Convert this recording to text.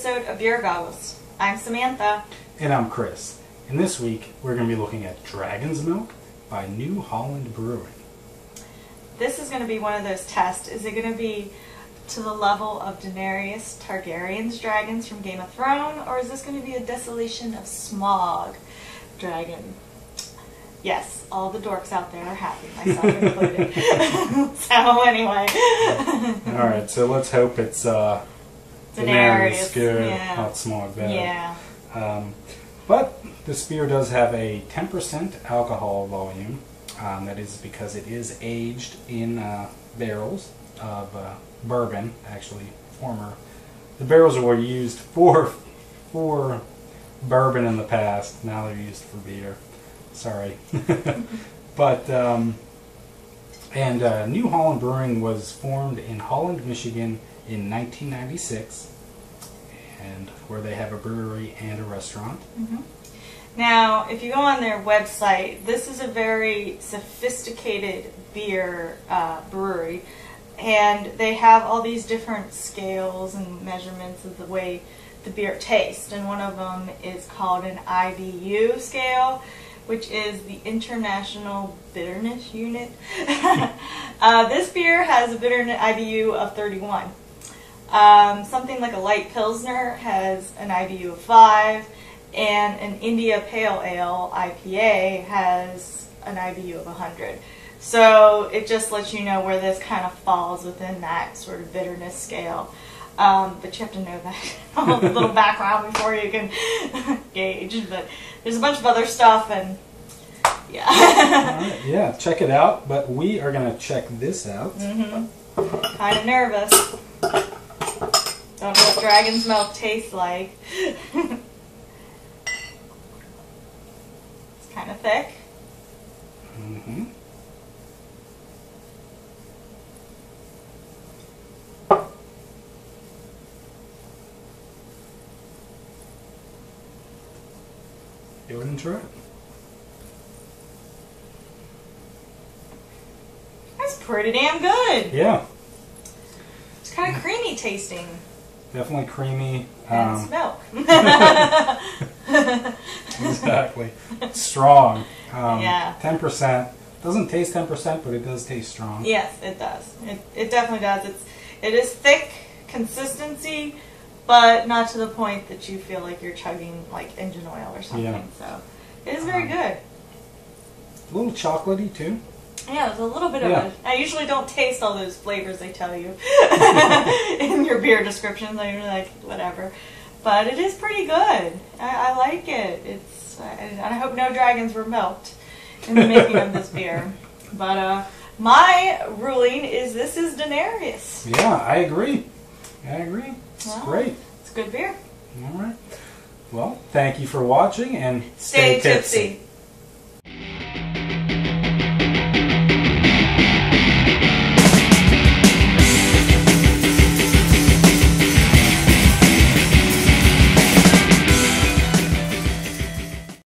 episode of Beer Goggles. I'm Samantha. And I'm Chris. And this week we're going to be looking at Dragon's Milk by New Holland Brewery. This is going to be one of those tests. Is it going to be to the level of Daenerys Targaryen's dragons from Game of Thrones, or is this going to be a Desolation of Smog dragon? Yes, all the dorks out there are happy, myself included. So anyway. Alright, so let's hope it's Daenerys good, yeah. not Smog bad. Yeah. But this beer does have a 10% alcohol volume. That is because it is aged in barrels of bourbon, actually. The barrels were used for bourbon in the past. Now they're used for beer. Sorry. But, New Holland Brewing was formed in Holland, Michigan in 1996, and where they have a brewery and a restaurant. Mm-hmm. Now, if you go on their website, this is a very sophisticated beer brewery, and they have all these different scales and measurements of the way the beer tastes, and one of them is called an IBU scale, which is the International Bitterness Unit. This beer has a bitterness IBU of 31. Something like a light Pilsner has an IBU of 5, and an India Pale Ale IPA has an IBU of 100. So it just lets you know where this kind of falls within that sort of bitterness scale. But you have to know that a little background before you can gauge. But there's a bunch of other stuff, and yeah. Alright, yeah, check it out. But we are going to check this out. Mm-hmm. Kind of nervous. Don't know what dragon's milk tastes like. It's kind of thick. Mm-hmm. Go ahead and try it. That's pretty damn good. Yeah. It's kind of creamy tasting. Definitely creamy. And it's milk. Exactly. Strong. Yeah. 10%. Doesn't taste 10%, but it does taste strong. Yes, it does. It definitely does. It is thick consistency, but not to the point that you feel like you're chugging like engine oil or something. Yeah. So it is very good. A little chocolatey too. Yeah, there's a little bit of it. I usually don't taste all those flavors they tell you in your beer descriptions. I'm like, whatever. But it is pretty good. I like it. And I hope no dragons were milked in the making of this beer. But my ruling is this is Daenerys. Yeah, I agree. It's great. It's good beer. All right. Well, thank you for watching, and Stay tipsy.